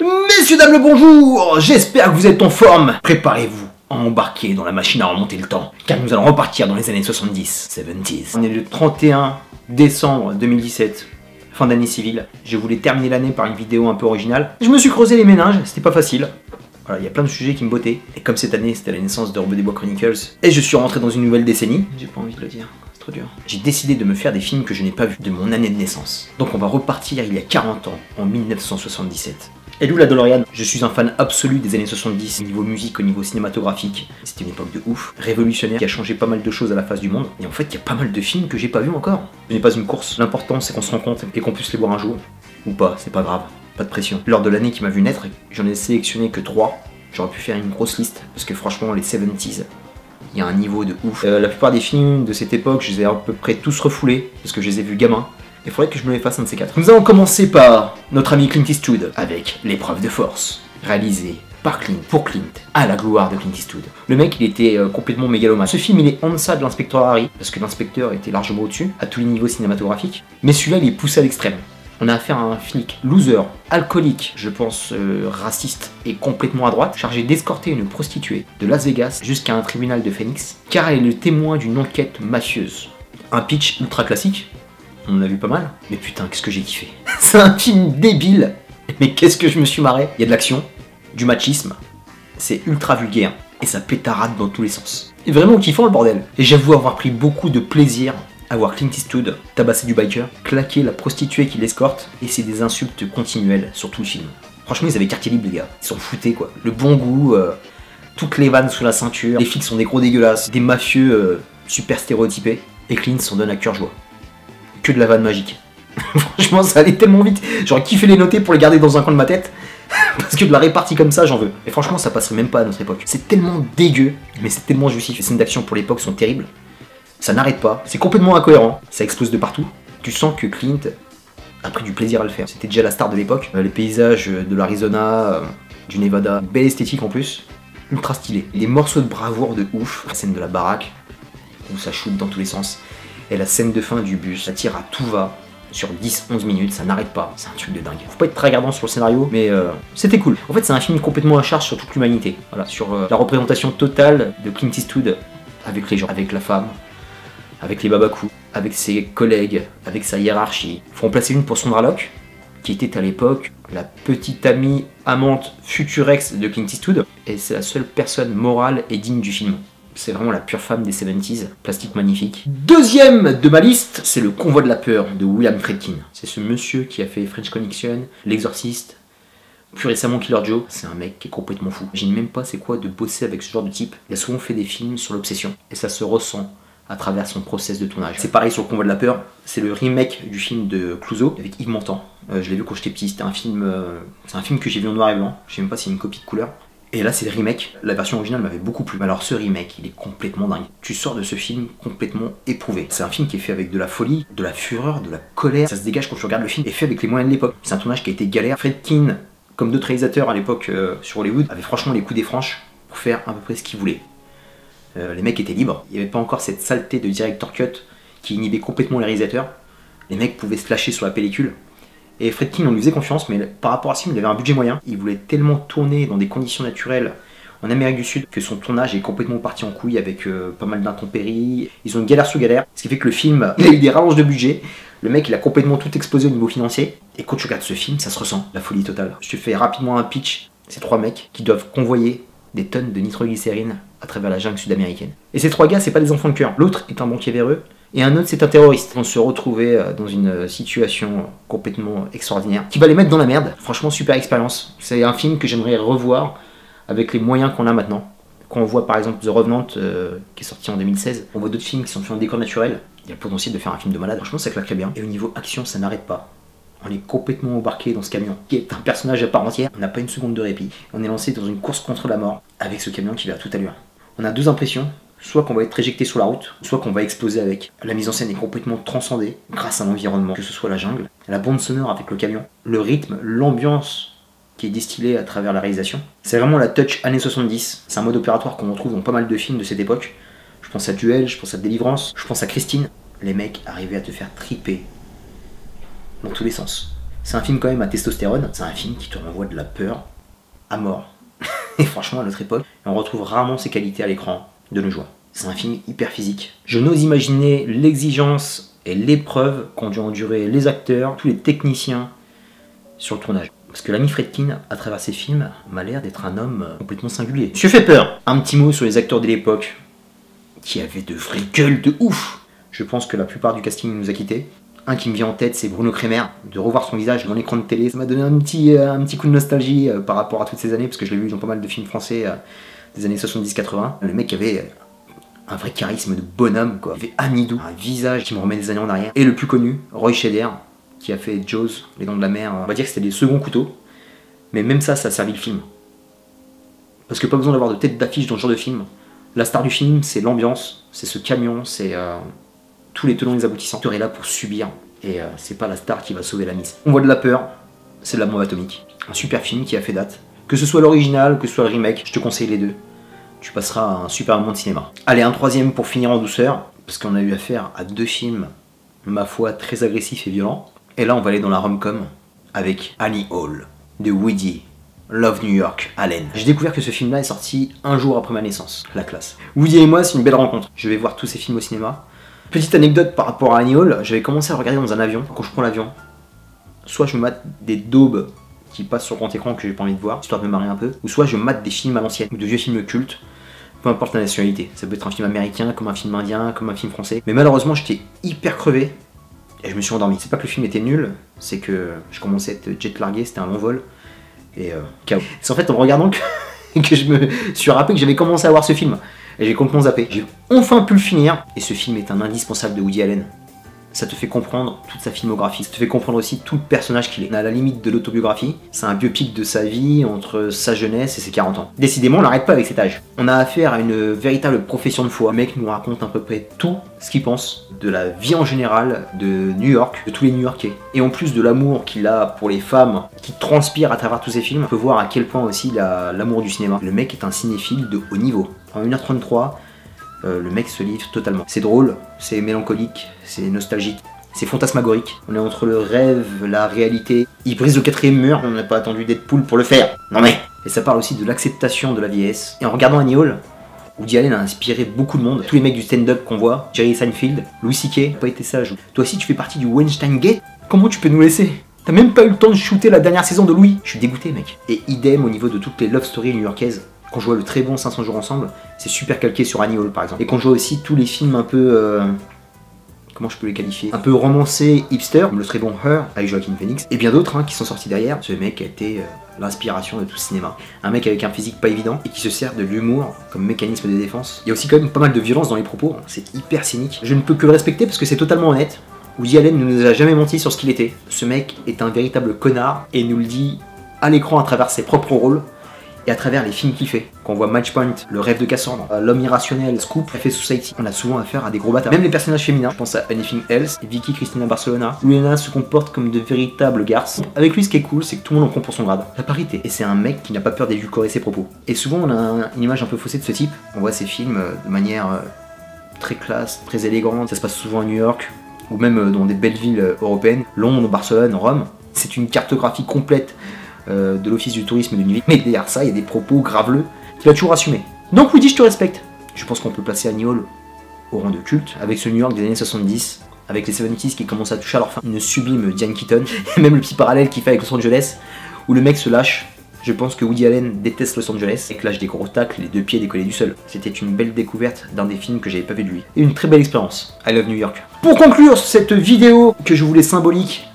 Messieurs, dames, le bonjour. J'espère que vous êtes en forme. Préparez-vous à embarquer dans la machine à remonter le temps, car nous allons repartir dans les années 70, 70s. On est le 31 décembre 2017, fin d'année civile. Je voulais terminer l'année par une vidéo un peu originale. Je me suis creusé les méninges, c'était pas facile. Voilà, il y a plein de sujets qui me bottaient. Et comme cette année, c'était la naissance de Robot des Bois Chronicles, et je suis rentré dans une nouvelle décennie, j'ai pas envie de le dire. Trop dur. J'ai décidé de me faire des films que je n'ai pas vus de mon année de naissance. Donc on va repartir il y a 40 ans, en 1977. Et d'où la DeLorean. Je suis un fan absolu des années 70, au niveau musique, au niveau cinématographique. C'était une époque de ouf, révolutionnaire, qui a changé pas mal de choses à la face du monde. Et en fait, il y a pas mal de films que j'ai pas vus encore. Ce n'est pas une course. L'important, c'est qu'on se rend compte et qu'on puisse les voir un jour. Ou pas, c'est pas grave. Pas de pression. Lors de l'année qui m'a vu naître, j'en ai sélectionné que 3. J'aurais pu faire une grosse liste, parce que franchement, les 70s, il y a un niveau de ouf. La plupart des films de cette époque, je les ai à peu près tous refoulés, parce que je les ai vus gamins. Il faudrait que je me les fasse un de ces 4. Nous allons commencer par notre ami Clint Eastwood, avec L'épreuve de force, réalisé par Clint, pour Clint, à la gloire de Clint Eastwood. Le mec, il était complètement mégalomane. Ce film, il est en deçà de l'inspecteur Harry, parce que l'inspecteur était largement au-dessus, à tous les niveaux cinématographiques. Mais celui-là, il est poussé à l'extrême. On a affaire à un flic loser, alcoolique, je pense raciste et complètement à droite, chargé d'escorter une prostituée de Las Vegas jusqu'à un tribunal de Phoenix, car elle est le témoin d'une enquête mafieuse. Un pitch ultra classique, on en a vu pas mal, mais putain, qu'est-ce que j'ai kiffé. C'est un film débile, mais qu'est-ce que je me suis marré. Il y a de l'action, du machisme, c'est ultra vulgaire, et ça pétarade dans tous les sens. Et vraiment kiffant le bordel. Et j'avoue avoir pris beaucoup de plaisir à voir Clint Eastwood tabasser du biker, claquer la prostituée qui l'escorte, et c'est des insultes continuelles sur tout le film. Franchement, ils avaient quartier libre, les gars. Ils s'en foutaient, quoi. Le bon goût, toutes les vannes sous la ceinture, les flics sont des gros dégueulasses, des mafieux super stéréotypés, et Clint s'en donne à cœur joie. Que de la vanne magique. Franchement, ça allait tellement vite. J'aurais kiffé les noter pour les garder dans un coin de ma tête, parce que de la répartie comme ça, j'en veux. Et franchement, ça passerait même pas à notre époque. C'est tellement dégueu, mais c'est tellement jouissif. Les scènes d'action pour l'époque sont terribles. Ça n'arrête pas, c'est complètement incohérent, ça explose de partout. Tu sens que Clint a pris du plaisir à le faire. C'était déjà la star de l'époque. Les paysages de l'Arizona, du Nevada, belle esthétique en plus, ultra stylé. Les morceaux de bravoure de ouf. La scène de la baraque, où ça shoot dans tous les sens. Et la scène de fin du bus, ça tire à tout va. Sur 10-11 minutes, ça n'arrête pas. C'est un truc de dingue. Faut pas être très regardant sur le scénario, mais c'était cool. En fait, c'est un film complètement à charge sur toute l'humanité. Voilà, sur la représentation totale de Clint Eastwood avec les gens, avec la femme, avec les babacous, avec ses collègues, avec sa hiérarchie. Faut en placer une pour Sondra Locke, qui était à l'époque la petite amie, amante, future ex de Clint Eastwood, et c'est la seule personne morale et digne du film. C'est vraiment la pure femme des 70s, plastique magnifique. Deuxième de ma liste, c'est Le Convoi de la peur de William Friedkin. C'est ce monsieur qui a fait French Connection, L'Exorciste, plus récemment Killer Joe. C'est un mec qui est complètement fou. J'imagine même pas c'est quoi de bosser avec ce genre de type. Il a souvent fait des films sur l'obsession, et ça se ressent à travers son process de tournage. C'est pareil sur Le Convoi de la peur, c'est le remake du film de Clouseau avec Yves Montand. Je l'ai vu quand j'étais petit, c'était un film, c'est un film que j'ai vu en noir et blanc, je sais même pas s'il y a une copie de couleur. Et là c'est le remake, la version originale m'avait beaucoup plu. Alors ce remake, il est complètement dingue. Tu sors de ce film complètement éprouvé. C'est un film qui est fait avec de la folie, de la fureur, de la colère. Ça se dégage quand tu regardes le film, et fait avec les moyens de l'époque. C'est un tournage qui a été galère. Friedkin, comme d'autres réalisateurs à l'époque sur Hollywood, avait franchement les coups des franches pour faire à peu près ce qu'il voulait. Les mecs étaient libres, il n'y avait pas encore cette saleté de director cut qui inhibait complètement les réalisateurs. Les mecs pouvaient se lâcher sur la pellicule. Et Friedkin, on lui faisait confiance, mais par rapport à ce film, il avait un budget moyen. Il voulait tellement tourner dans des conditions naturelles en Amérique du Sud que son tournage est complètement parti en couille avec pas mal d'intempéries. Ils ont une galère sous galère, ce qui fait que le film, il a eu des rallonges de budget. Le mec, il a complètement tout explosé au niveau financier. Et quand tu regardes ce film, ça se ressent, la folie totale. Je te fais rapidement un pitch. Ces 3 mecs qui doivent convoyer des tonnes de nitroglycérine à travers la jungle sud-américaine. Et ces 3 gars, c'est pas des enfants de cœur. L'autre est un banquier véreux, et un autre c'est un terroriste. Ils vont se retrouver dans une situation complètement extraordinaire, qui va les mettre dans la merde. Franchement, super expérience. C'est un film que j'aimerais revoir avec les moyens qu'on a maintenant. Quand on voit par exemple The Revenant, qui est sorti en 2016, on voit d'autres films qui sont faits en décor naturel, il y a le potentiel de faire un film de malade. Franchement, ça claquerait bien. Et au niveau action, ça n'arrête pas. On est complètement embarqué dans ce camion, qui est un personnage à part entière. On n'a pas une seconde de répit. On est lancé dans une course contre la mort, avec ce camion qui va à toute allure. On a 2 impressions, soit qu'on va être éjecté sur la route, soit qu'on va exploser avec. La mise en scène est complètement transcendée, grâce à l'environnement, que ce soit la jungle, la bande sonore avec le camion, le rythme, l'ambiance qui est distillée à travers la réalisation. C'est vraiment la touch années 70. C'est un mode opératoire qu'on retrouve dans pas mal de films de cette époque. Je pense à Duel, je pense à Délivrance, je pense à Christine. Les mecs arrivaient à te faire triper dans tous les sens. C'est un film quand même à testostérone, c'est un film qui te renvoie de la peur à mort. Et franchement, à notre époque, on retrouve rarement ces qualités à l'écran de nos jours. C'est un film hyper physique. Je n'ose imaginer l'exigence et l'épreuve qu'ont dû endurer les acteurs, tous les techniciens sur le tournage. Parce que l'ami Friedkin, à travers ses films, m'a l'air d'être un homme complètement singulier. Monsieur fait peur. Un petit mot sur les acteurs de l'époque, qui avaient de vraies gueules de ouf. Je pense que la plupart du casting nous a quittés. Un qui me vient en tête, c'est Bruno Kremer. De revoir son visage dans l'écran de télé, ça m'a donné un petit coup de nostalgie par rapport à toutes ces années, parce que je l'ai vu dans pas mal de films français des années 70-80. Le mec avait un vrai charisme de bonhomme, quoi. Il avait Amidou, un visage qui me remet des années en arrière. Et le plus connu, Roy Scheider, qui a fait Jaws, Les Dents de la Mer. On va dire que c'était des seconds couteaux, mais même ça a servi le film. Parce que pas besoin d'avoir de tête d'affiche dans ce genre de film. La star du film, c'est l'ambiance, c'est ce camion, c'est tous les tenants et les aboutissants. Tu es là pour subir, et c'est pas la star qui va sauver la mise. On voit de la peur, c'est de la bombe atomique. Un super film qui a fait date. Que ce soit l'original, que ce soit le remake, je te conseille les deux. Tu passeras un super moment de cinéma. Allez, un troisième pour finir en douceur, parce qu'on a eu affaire à deux films, ma foi, très agressifs et violents. Et là, on va aller dans la rom-com avec Annie Hall, de Woody Love New York Allen. J'ai découvert que ce film-là est sorti un jour après ma naissance. La classe. Woody et moi, c'est une belle rencontre. Je vais voir tous ces films au cinéma. Petite anecdote par rapport à Annie Hall, j'avais commencé à regarder dans un avion. Quand je prends l'avion, soit je mate des daubes qui passent sur grand écran que j'ai pas envie de voir, histoire de me marrer un peu, ou soit je mate des films à l'ancienne, ou de vieux films cultes, peu importe la nationalité. Ça peut être un film américain, comme un film indien, comme un film français. Mais malheureusement, j'étais hyper crevé. Et je me suis endormi. C'est pas que le film était nul, c'est que je commençais à être jet largué, c'était un long vol. Et chaos. C'est en fait en regardant que je me suis rappelé que j'avais commencé à voir ce film. Et j'ai complètement zappé. J'ai enfin pu le finir. Et ce film est un indispensable de Woody Allen. Ça te fait comprendre toute sa filmographie. Ça te fait comprendre aussi tout le personnage qu'il est. On est à la limite de l'autobiographie. C'est un biopic de sa vie entre sa jeunesse et ses 40 ans. Décidément, on n'arrête pas avec cet âge. On a affaire à une véritable profession de foi. Le mec nous raconte à peu près tout ce qu'il pense de la vie en général de New York, de tous les New-Yorkais. Et en plus de l'amour qu'il a pour les femmes, qui transpire à travers tous ses films, on peut voir à quel point aussi l'amour du cinéma. Le mec est un cinéphile de haut niveau. En 1h33, le mec se livre totalement. C'est drôle, c'est mélancolique, c'est nostalgique, c'est fantasmagorique. On est entre le rêve, la réalité. Il brise le quatrième mur, on n'a pas attendu Deadpool pour le faire. Non mais. Et ça parle aussi de l'acceptation de la vieillesse. Et en regardant Annie Hall, Woody Allen a inspiré beaucoup de monde. Tous les mecs du stand-up qu'on voit, Jerry Seinfeld, Louis C.K., pas été sage. Toi aussi tu fais partie du Weinstein Gate. Comment tu peux nous laisser? T'as même pas eu le temps de shooter la dernière saison de Louis. Je suis dégoûté mec. Et idem au niveau de toutes les love stories new-yorkaises. Quand je vois le très bon 500 jours ensemble, c'est super calqué sur Annie Hall par exemple. Et quand je vois aussi tous les films un peu... comment je peux les qualifier? Un peu romancés, hipster, comme le très bon Her avec Joaquin Phoenix, et bien d'autres qui sont sortis derrière. Ce mec a été l'inspiration de tout ce cinéma. Un mec avec un physique pas évident et qui se sert de l'humour comme mécanisme de défense. Il y a aussi quand même pas mal de violence dans les propos, c'est hyper cynique. Je ne peux que le respecter parce que c'est totalement honnête. Woody Allen ne nous a jamais menti sur ce qu'il était. Ce mec est un véritable connard et nous le dit à l'écran à travers ses propres rôles. Et à travers les films qu'il fait. Quand on voit Matchpoint, Le Rêve de Cassandre, L'Homme Irrationnel, Scoop, Café Society, on a souvent affaire à des gros bâtards. Même les personnages féminins, je pense à Anything Else, Vicky Cristina Barcelona, Luna se comportent comme de véritables garçons. Avec lui, ce qui est cool, c'est que tout le monde en prend pour son grade. La parité. Et c'est un mec qui n'a pas peur d'édulcorer ses propos. Et souvent, on a une image un peu faussée de ce type. On voit ces films de manière très classe, très élégante. Ça se passe souvent à New York, ou même dans des belles villes européennes. Londres, Barcelone, Rome. C'est une cartographie complète de l'office du tourisme de New York. Mais derrière ça, il y a des propos graveleux qu'il a toujours assumé. Donc Woody, je te respecte. Je pense qu'on peut placer Annie Hall au rang de culte, avec ce New York des années 70, avec les 70s qui commencent à toucher à leur fin. Une sublime Diane Keaton, et même le petit parallèle qu'il fait avec Los Angeles, où le mec se lâche. Je pense que Woody Allen déteste Los Angeles et que lâche des gros tacles, les deux pieds décollés du sol. C'était une belle découverte d'un des films que j'avais pas vu de lui. Et une très belle expérience. I love New York. Pour conclure cette vidéo que je voulais symbolique,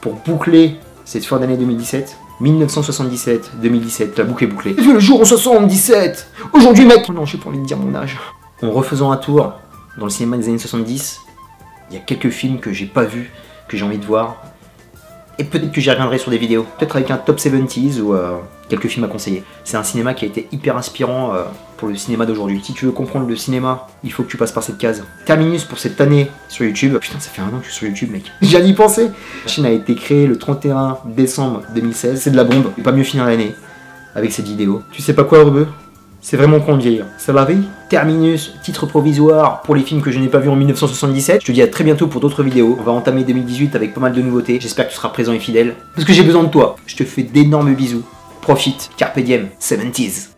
pour boucler cette fin d'année 2017, 1977-2017, la boucle est bouclée. J'ai vu le jour en 77. Aujourd'hui mec. Oh non, j'ai pas envie de dire mon âge. En refaisant un tour dans le cinéma des années 70, il y a quelques films que j'ai pas vus, que j'ai envie de voir. Et peut-être que j'y reviendrai sur des vidéos. Peut-être avec un top 70s ou quelques films à conseiller. C'est un cinéma qui a été hyper inspirant pour le cinéma d'aujourd'hui. Si tu veux comprendre le cinéma, il faut que tu passes par cette case. Terminus pour cette année sur YouTube. Putain, ça fait un an que je suis sur YouTube, mec. J'ai d'y penser. La chaîne a été créée le 31 décembre 2016. C'est de la bombe. Pas mieux finir l'année avec cette vidéo. Tu sais pas quoi, Rebeu? C'est vraiment con de vieillir. Ça va, vie? Terminus, titre provisoire pour les films que je n'ai pas vus en 1977. Je te dis à très bientôt pour d'autres vidéos. On va entamer 2018 avec pas mal de nouveautés. J'espère que tu seras présent et fidèle. Parce que j'ai besoin de toi. Je te fais d'énormes bisous. Profite. Carpe diem. 70s.